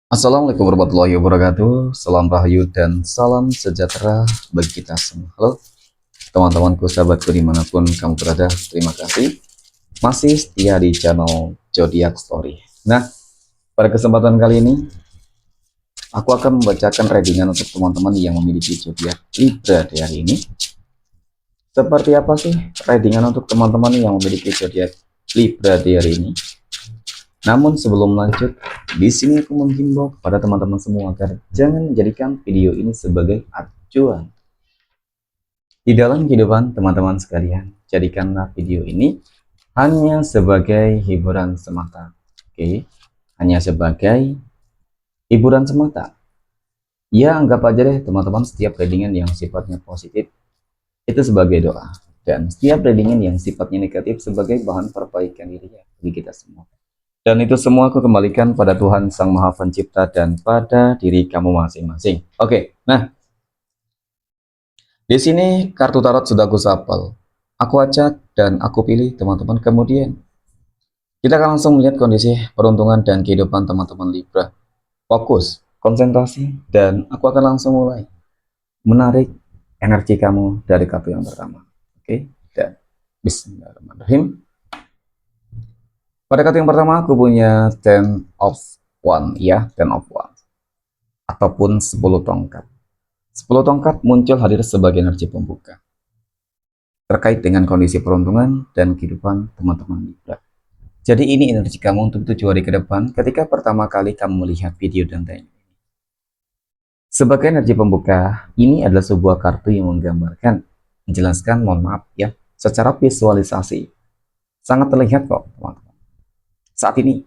Assalamualaikum warahmatullahi wabarakatuh. Salam rahayu dan salam sejahtera bagi kita semua. Halo teman-temanku, sahabatku dimanapun kamu berada. Terima kasih masih setia di channel Zodiac Story. Nah, pada kesempatan kali ini aku akan membacakan readingan untuk teman-teman yang memiliki zodiak Libra di hari ini. Seperti apa sih readingan untuk teman-teman yang memiliki zodiak Libra di hari ini? Namun sebelum lanjut, di sini aku menghimbau kepada teman-teman semua agar jangan menjadikan video ini sebagai acuan di dalam kehidupan teman-teman sekalian. Jadikanlah video ini hanya sebagai hiburan semata. Oke, hanya sebagai hiburan semata. Ya, anggap aja deh teman-teman, setiap readingan yang sifatnya positif itu sebagai doa, dan setiap readingan yang sifatnya negatif sebagai bahan perbaikan diri ya bagi kita semua. Dan itu semua aku kembalikan pada Tuhan Sang Maha Pencipta dan pada diri kamu masing-masing. Oke, nah di sini kartu tarot sudah aku shuffle. Aku acak dan aku pilih teman-teman. Kemudian kita akan langsung melihat kondisi peruntungan dan kehidupan teman-teman Libra. Fokus, konsentrasi, dan aku akan langsung mulai menarik energi kamu dari kartu yang pertama. Oke, dan Bismillahirrahmanirrahim. Pada kartu yang pertama aku punya Ten of One ya, Ten of One ataupun 10 tongkat. 10 tongkat muncul hadir sebagai energi pembuka terkait dengan kondisi peruntungan dan kehidupan teman-teman Libra. Jadi ini energi kamu untuk 7 hari ke depan ketika pertama kali kamu melihat video dan tanya. Sebagai energi pembuka, ini adalah sebuah kartu yang menggambarkan, menjelaskan, mohon maaf ya, secara visualisasi. Sangat terlihat kok teman-teman. Saat ini,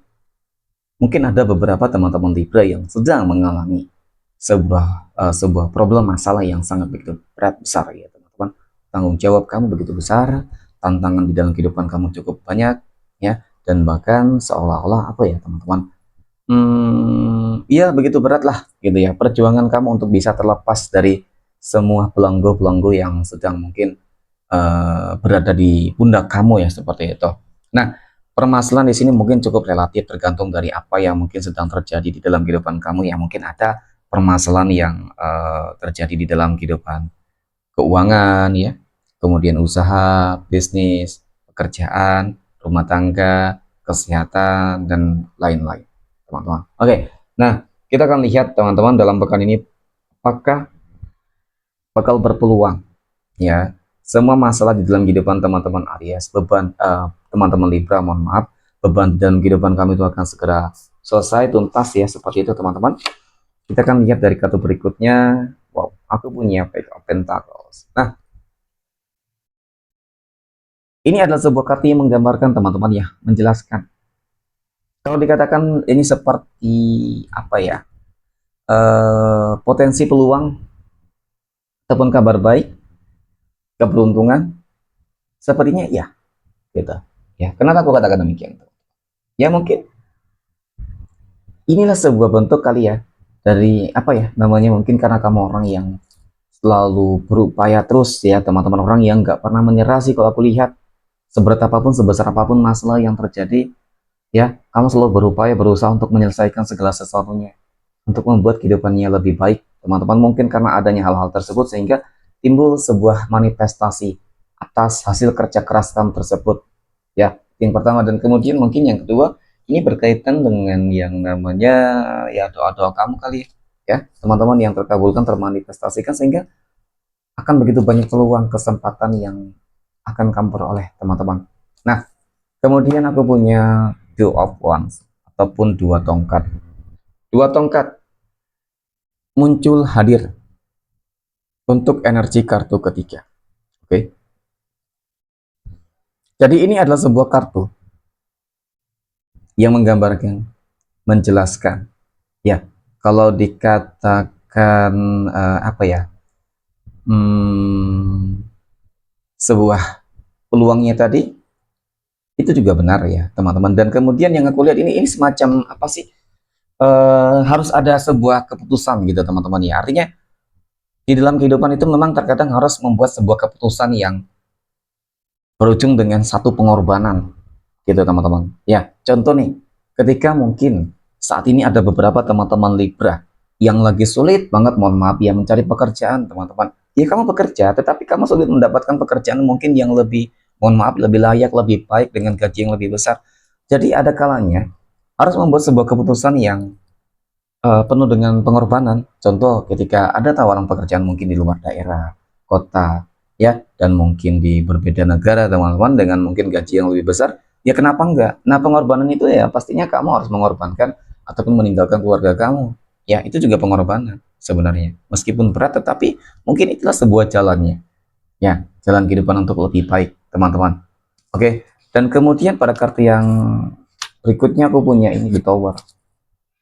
mungkin ada beberapa teman-teman Libra yang sedang mengalami sebuah problem masalah yang sangat begitu berat besar ya teman-teman. Tanggung jawab kamu begitu besar, tantangan di dalam kehidupan kamu cukup banyak ya, dan bahkan seolah-olah apa ya teman-teman, ya begitu berat lah gitu ya perjuangan kamu untuk bisa terlepas dari semua belenggu-belenggu yang sedang mungkin berada di pundak kamu ya seperti itu. Nah, permasalahan di sini mungkin cukup relatif tergantung dari apa yang mungkin sedang terjadi di dalam kehidupan kamu. Yang mungkin ada permasalahan yang terjadi di dalam kehidupan keuangan ya, kemudian usaha, bisnis, pekerjaan, rumah tangga, kesehatan, dan lain-lain teman-teman. Oke, nah kita akan lihat teman-teman dalam pekan ini apakah bakal berpeluang ya semua masalah di dalam kehidupan teman-teman Aries, beban teman-teman Libra, mohon maaf, beban dalam kehidupan kami itu akan segera selesai tuntas ya, seperti itu teman-teman. Kita akan lihat dari kartu berikutnya. Wow, aku punya Page of Pentacles. Nah, ini adalah sebuah kartu yang menggambarkan teman-teman ya, menjelaskan. Kalau dikatakan ini seperti apa ya, potensi peluang ataupun kabar baik, keberuntungan, sepertinya ya, gitu. Ya, kenapa aku katakan demikian? Ya mungkin inilah sebuah bentuk kali ya dari apa ya namanya, mungkin karena kamu orang yang selalu berupaya terus ya teman-teman, orang yang nggak pernah menyerah sih kalau aku lihat, seberat apapun sebesar apapun masalah yang terjadi ya kamu selalu berupaya berusaha untuk menyelesaikan segala sesuatunya, untuk membuat kehidupannya lebih baik teman-teman. Mungkin karena adanya hal-hal tersebut sehingga timbul sebuah manifestasi atas hasil kerja keras kamu tersebut ya, yang pertama. Dan kemudian mungkin yang kedua, ini berkaitan dengan yang namanya ya doa-doa kamu kali ya teman-teman, yang terkabulkan, termanifestasikan, sehingga akan begitu banyak peluang kesempatan yang akan kamu peroleh teman-teman. Nah, kemudian aku punya Two of Wands ataupun dua tongkat. Dua tongkat muncul hadir untuk energi kartu ketiga. Oke. Jadi ini adalah sebuah kartu yang menggambarkan, menjelaskan ya, kalau dikatakan apa ya, sebuah peluangnya tadi itu juga benar ya teman-teman. Dan kemudian yang aku lihat ini semacam apa sih, harus ada sebuah keputusan gitu teman-teman ya. Artinya di dalam kehidupan itu memang terkadang harus membuat sebuah keputusan yang berujung dengan satu pengorbanan gitu teman-teman ya. Contoh nih, ketika mungkin saat ini ada beberapa teman-teman Libra yang lagi sulit banget, mohon maaf ya, mencari pekerjaan, teman-teman. Ya kamu bekerja, tetapi kamu sulit mendapatkan pekerjaan mungkin yang lebih, mohon maaf, lebih layak, lebih baik dengan gaji yang lebih besar. Jadi ada kalanya harus membuat sebuah keputusan yang penuh dengan pengorbanan. Contoh, ketika ada tawaran pekerjaan mungkin di luar daerah, kota, ya, dan mungkin di berbeda negara, teman-teman, dengan mungkin gaji yang lebih besar, ya kenapa enggak? Nah, pengorbanan itu ya pastinya kamu harus mengorbankan ataupun meninggalkan keluarga kamu. Ya, itu juga pengorbanan sebenarnya. Meskipun berat, tetapi mungkin itulah sebuah jalannya. Ya, jalan kehidupan untuk lebih baik, teman-teman. Oke, dan kemudian pada kartu yang berikutnya aku punya ini di Tower.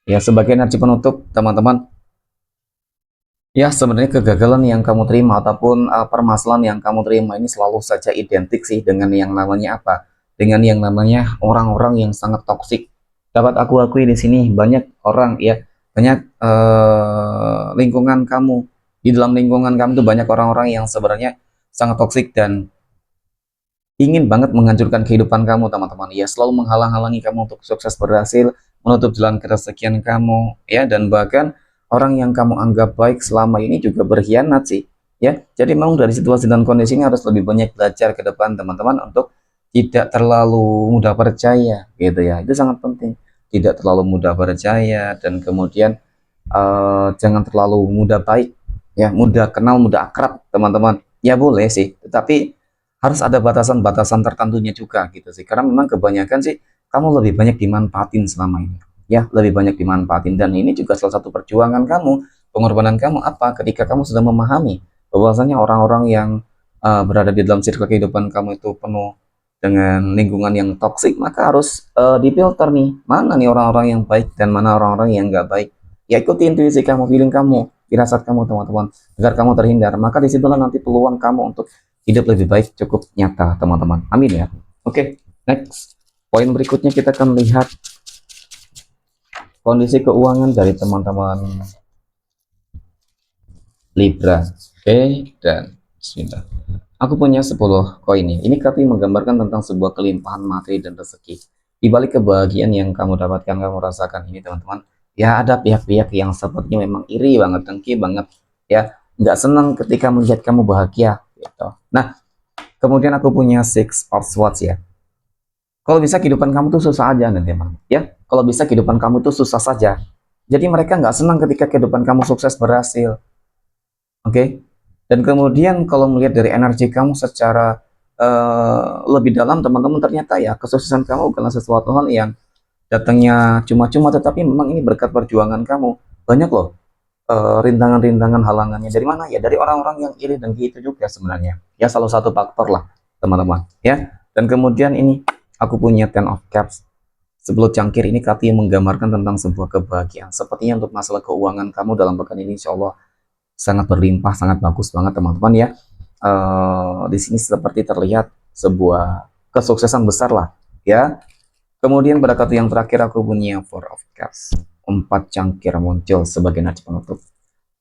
Ya, sebagai energi penutup, teman-teman, ya sebenarnya kegagalan yang kamu terima ataupun permasalahan yang kamu terima ini selalu saja identik sih dengan yang namanya apa? Dengan yang namanya orang-orang yang sangat toksik. Dapat aku akui di sini banyak orang ya, banyak lingkungan kamu, di dalam lingkungan kamu tuh banyak orang-orang yang sebenarnya sangat toksik dan ingin banget menghancurkan kehidupan kamu, teman-teman. Ya, selalu menghalang-halangi kamu untuk sukses berhasil, menutup jalan keresakian kamu, ya, dan bahkan orang yang kamu anggap baik selama ini juga berkhianat sih, ya. Jadi memang dari situasi dan kondisi ini harus lebih banyak belajar ke depan, teman-teman, untuk tidak terlalu mudah percaya, gitu ya. Itu sangat penting. Tidak terlalu mudah percaya dan kemudian jangan terlalu mudah baik, ya, mudah kenal, mudah akrab, teman-teman. Ya boleh sih, tetapi harus ada batasan-batasan tertentunya juga gitu sih. Karena memang kebanyakan sih kamu lebih banyak dimanfaatin selama ini. Ya, lebih banyak dimanfaatin dan ini juga salah satu perjuangan kamu, pengorbanan kamu apa ketika kamu sudah memahami bahwasanya orang-orang yang berada di dalam circle kehidupan kamu itu penuh dengan lingkungan yang toksik, maka harus difilter nih, mana nih orang-orang yang baik dan mana orang-orang yang nggak baik. Ya ikuti intuisi kamu, feeling kamu, firasat kamu, teman-teman, agar kamu terhindar. Maka disitulah nanti peluang kamu untuk hidup lebih baik cukup nyata, teman-teman. Amin ya. Oke, next. Poin berikutnya kita akan lihat kondisi keuangan dari teman-teman Libra. Oke, dan bismillah. Aku punya 10 koin ini. Ini kartu menggambarkan tentang sebuah kelimpahan materi dan rezeki. Di balik kebahagiaan yang kamu dapatkan, kamu rasakan ini, teman-teman. Ya, ada pihak-pihak yang sepertinya memang iri banget, dengki banget, ya, nggak senang ketika melihat kamu bahagia, gitu. Nah, kemudian aku punya Six of Swords ya. Kalau bisa kehidupan kamu tuh susah aja nanti, teman. Ya, kalau bisa kehidupan kamu tuh susah saja. Jadi mereka nggak senang ketika kehidupan kamu sukses berhasil. Oke. Dan kemudian kalau melihat dari energi kamu secara lebih dalam, teman-teman, ternyata ya kesuksesan kamu bukanlah sesuatu hal yang datangnya cuma-cuma, tetapi memang ini berkat perjuangan kamu. Banyak loh rintangan-rintangan halangannya dari mana ya, dari orang-orang yang iri dan gitu juga sebenarnya ya, salah satu faktor lah, teman-teman, ya. Dan kemudian ini aku punya Ten of Cups, sebelut cangkir. Ini kartu yang menggambarkan tentang sebuah kebahagiaan. Sepertinya untuk masalah keuangan kamu dalam pekan ini insya Allah sangat berlimpah, sangat bagus banget, teman-teman ya. Di sini seperti terlihat sebuah kesuksesan besar lah ya. Kemudian pada kartu yang terakhir aku punya Four of Cups, 4 cangkir muncul sebagai nadi penutup.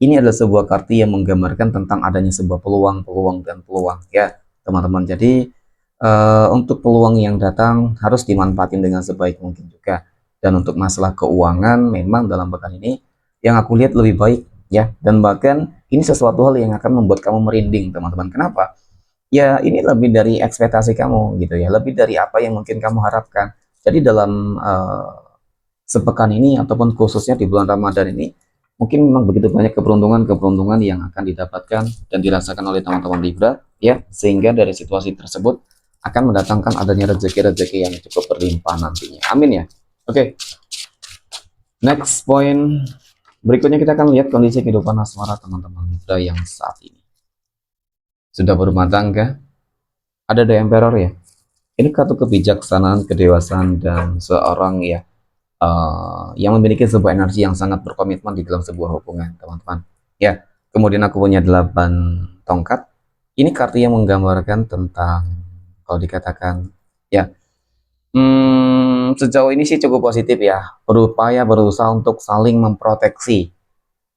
Ini adalah sebuah kartu yang menggambarkan tentang adanya sebuah peluang dan peluang ya, teman-teman. Jadi untuk peluang yang datang harus dimanfaatin dengan sebaik mungkin juga. Dan untuk masalah keuangan memang dalam pekan ini yang aku lihat lebih baik ya, dan bahkan ini sesuatu hal yang akan membuat kamu merinding, teman-teman. Kenapa? Ya ini lebih dari ekspektasi kamu gitu ya, lebih dari apa yang mungkin kamu harapkan. Jadi dalam sepekan ini ataupun khususnya di bulan Ramadan ini, mungkin memang begitu banyak keberuntungan-keberuntungan yang akan didapatkan dan dirasakan oleh teman-teman Libra ya, sehingga dari situasi tersebut akan mendatangkan adanya rezeki-rezeki yang cukup berlimpah nantinya. Amin ya. Oke. Next point berikutnya kita akan lihat kondisi kehidupan asmara teman-teman Libra yang saat ini. Sudah berumah tangga? Ada The Emperor ya. Ini kartu kebijaksanaan, kedewasaan, dan seorang ya yang memiliki sebuah energi yang sangat berkomitmen di dalam sebuah hubungan, teman-teman. Ya, kemudian aku punya 8 tongkat. Ini kartu yang menggambarkan tentang, kalau dikatakan, ya, sejauh ini sih cukup positif ya. Berupaya, berusaha untuk saling memproteksi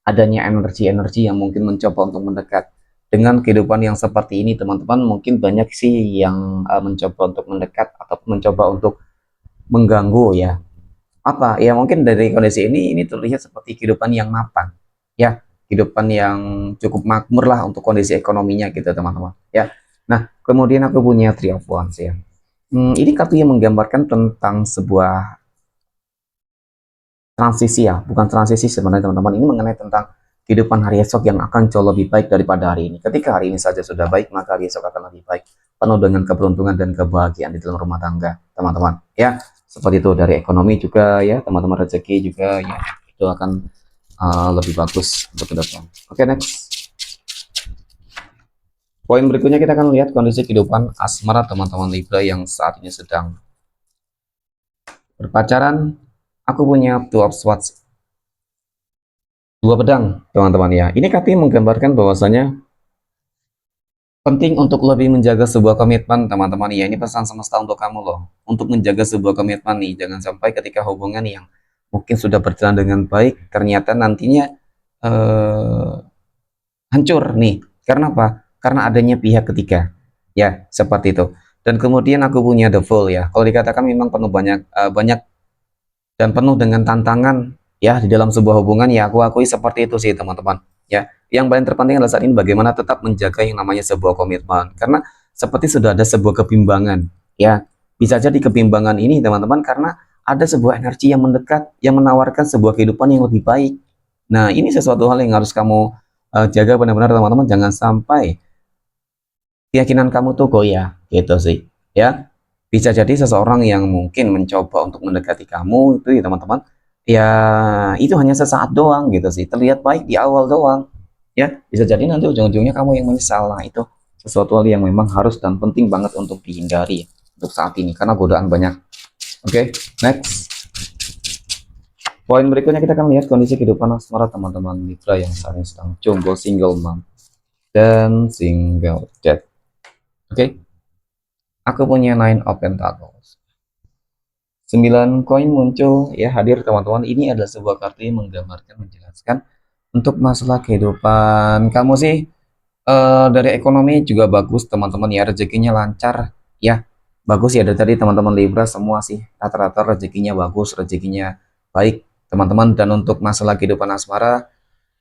adanya energi-energi yang mungkin mencoba untuk mendekat. Dengan kehidupan yang seperti ini, teman-teman, mungkin banyak sih yang mencoba untuk mendekat atau mencoba untuk mengganggu ya, Apa ya, mungkin dari kondisi ini terlihat seperti kehidupan yang mapan, ya, kehidupan yang cukup makmur lah untuk kondisi ekonominya gitu teman-teman, ya. Nah, kemudian aku punya Three of Wands ya. Ini kartu yang menggambarkan tentang sebuah transisi ya, bukan transisi sebenarnya teman-teman. Ini mengenai tentang kehidupan hari esok yang akan jauh lebih baik daripada hari ini. Ketika hari ini saja sudah baik, maka hari esok akan lebih baik, penuh dengan keberuntungan dan kebahagiaan di dalam rumah tangga, teman-teman. Ya, seperti itu dari ekonomi juga ya, teman-teman, rezeki juga ya, itu akan lebih bagus untuk ke depan. Oke, next. Poin berikutnya kita akan lihat kondisi kehidupan asmara teman-teman Libra yang saat ini sedang berpacaran. Aku punya Two of Swords, dua pedang teman-teman ya. Ini katanya menggambarkan bahwasanya penting untuk lebih menjaga sebuah komitmen teman-teman ya. Ini pesan semesta untuk kamu loh, untuk menjaga sebuah komitmen nih. Jangan sampai ketika hubungan yang mungkin sudah berjalan dengan baik ternyata nantinya eh, hancur nih. Karena apa? Karena adanya pihak ketiga ya, seperti itu. Dan kemudian aku punya The Fool ya. Kalau dikatakan memang penuh banyak dan penuh dengan tantangan ya di dalam sebuah hubungan, ya aku akui seperti itu sih teman-teman ya. Yang paling terpenting adalah saat ini bagaimana tetap menjaga yang namanya sebuah komitmen, karena seperti sudah ada sebuah kebimbangan ya. Bisa jadi kebimbangan ini teman-teman karena ada sebuah energi yang mendekat yang menawarkan sebuah kehidupan yang lebih baik. Nah, ini sesuatu hal yang harus kamu jaga benar-benar teman-teman. Jangan sampai keyakinan kamu tuh goyah gitu sih ya. Bisa jadi seseorang yang mungkin mencoba untuk mendekati kamu itu ya teman-teman, ya itu hanya sesaat doang gitu sih, terlihat baik di awal doang ya, bisa jadi nanti ujung-ujungnya kamu yang menyesal. Nah, itu sesuatu hal yang memang harus dan penting banget untuk dihindari untuk saat ini karena godaan banyak. Oke, next. Poin berikutnya kita akan lihat kondisi kehidupan asmara teman-teman Libra yang saat ini sedang jomblo, single mom dan single dad. Oke, aku punya Nine of Pentacles. 9 koin muncul ya, hadir teman-teman. Ini adalah sebuah kartu yang menggambarkan, menjelaskan untuk masalah kehidupan kamu sih. Dari ekonomi juga bagus teman-teman ya, rezekinya lancar ya, bagus ya. Dari tadi teman-teman Libra semua sih rata-rata rezekinya bagus, rezekinya baik teman-teman. Dan untuk masalah kehidupan asmara,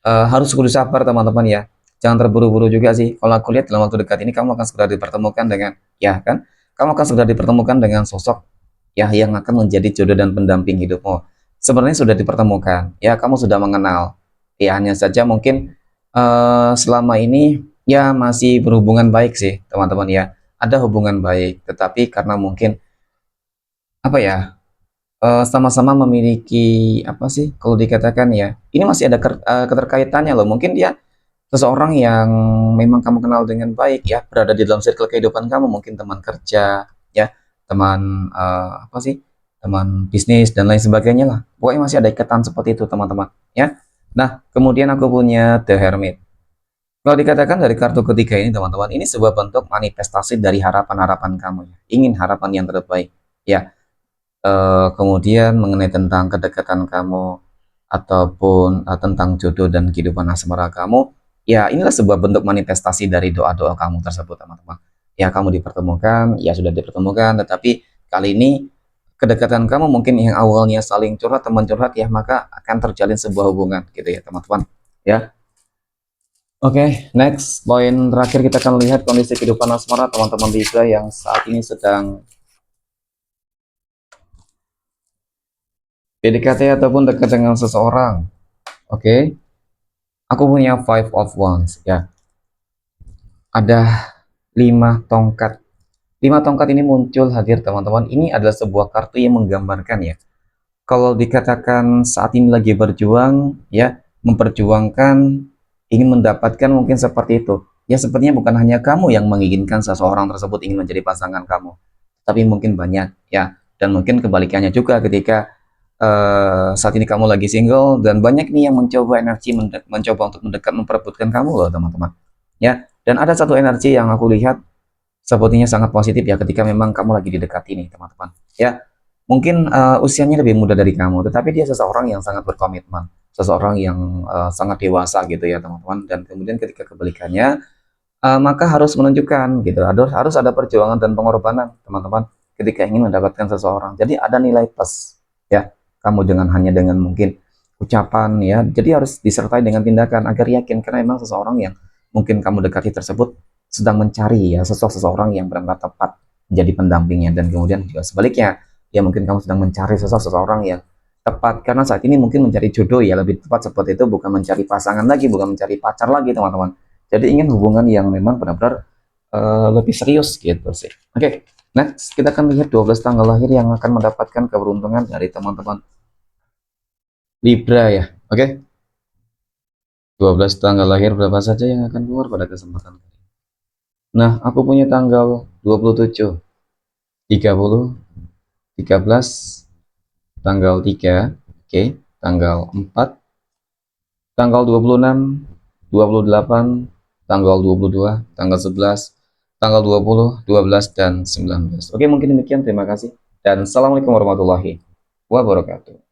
harus kudu sabar teman-teman ya, jangan terburu-buru juga sih. Kalau aku lihat dalam waktu dekat ini kamu akan segera dipertemukan dengan, ya kan, kamu akan segera dipertemukan dengan sosok ya yang akan menjadi jodoh dan pendamping hidupmu. Sebenarnya sudah dipertemukan ya, kamu sudah mengenal ya, hanya saja mungkin selama ini ya masih berhubungan baik sih teman-teman ya, ada hubungan baik tetapi karena mungkin apa ya, sama-sama memiliki apa sih kalau dikatakan ya, ini masih ada keterkaitannya loh. Mungkin dia seseorang yang memang kamu kenal dengan baik ya, berada di dalam circle kehidupan kamu, mungkin teman kerja ya, teman apa sih, teman bisnis dan lain sebagainya lah. Pokoknya masih ada ikatan seperti itu teman-teman ya. Nah, kemudian aku punya The Hermit. Kalau dikatakan dari kartu ketiga ini teman-teman, ini sebuah bentuk manifestasi dari harapan-harapan kamu ya. Ingin harapan yang terbaik ya. Kemudian mengenai tentang kedekatan kamu ataupun tentang jodoh dan kehidupan asmara kamu, ya inilah sebuah bentuk manifestasi dari doa-doa kamu tersebut teman-teman. Ya, kamu dipertemukan, ya sudah dipertemukan, tetapi kali ini kedekatan kamu mungkin yang awalnya saling curhat, teman curhat ya, maka akan terjalin sebuah hubungan gitu ya teman-teman ya. Oke, next poin terakhir kita akan lihat kondisi kehidupan asmara teman-teman Libra yang saat ini sedang PDKT ataupun dekat dengan seseorang. Oke, aku punya Five of Wands ya. Ada 5 tongkat. 5 tongkat ini muncul hadir teman-teman. Ini adalah sebuah kartu yang menggambarkan ya, kalau dikatakan saat ini lagi berjuang ya, memperjuangkan, ingin mendapatkan mungkin seperti itu. Ya, sepertinya bukan hanya kamu yang menginginkan seseorang tersebut ingin menjadi pasangan kamu, tapi mungkin banyak ya. Dan mungkin kebalikannya juga ketika saat ini kamu lagi single dan banyak nih yang mencoba energi mencoba untuk mendekat, memperebutkan kamu loh teman-teman ya. Dan ada satu energi yang aku lihat sepertinya sangat positif ya, ketika memang kamu lagi didekati nih teman-teman ya. Mungkin usianya lebih muda dari kamu, tetapi dia seseorang yang sangat berkomitmen, seseorang yang sangat dewasa gitu ya teman-teman. Dan kemudian ketika kebalikannya, maka harus menunjukkan gitu, harus ada perjuangan dan pengorbanan teman-teman ketika ingin mendapatkan seseorang. Jadi ada nilai plus ya. kamu hanya dengan mungkin ucapan ya. Jadi harus disertai dengan tindakan agar yakin, karena memang seseorang yang mungkin kamu dekati tersebut sedang mencari ya sosok seseorang yang benar-benar tepat menjadi pendampingnya, dan kemudian juga sebaliknya ya, mungkin kamu sedang mencari sosok seseorang yang tepat, karena saat ini mungkin mencari jodoh ya, lebih tepat seperti itu, bukan mencari pasangan lagi, bukan mencari pacar lagi teman-teman. Jadi ingin hubungan yang memang benar-benar lebih serius gitu sih. Oke, next kita akan lihat 12 tanggal lahir yang akan mendapatkan keberuntungan dari teman-teman Libra ya. Oke, 12 tanggal lahir berapa saja yang akan keluar pada kesempatan kali ini. Nah, aku punya tanggal 27, 30, 13, tanggal 3, oke, tanggal 4, tanggal 26, 28, tanggal 22, tanggal 11, tanggal 20, 12, dan 19. Oke, mungkin demikian. Terima kasih. Dan Assalamualaikum warahmatullahi wabarakatuh.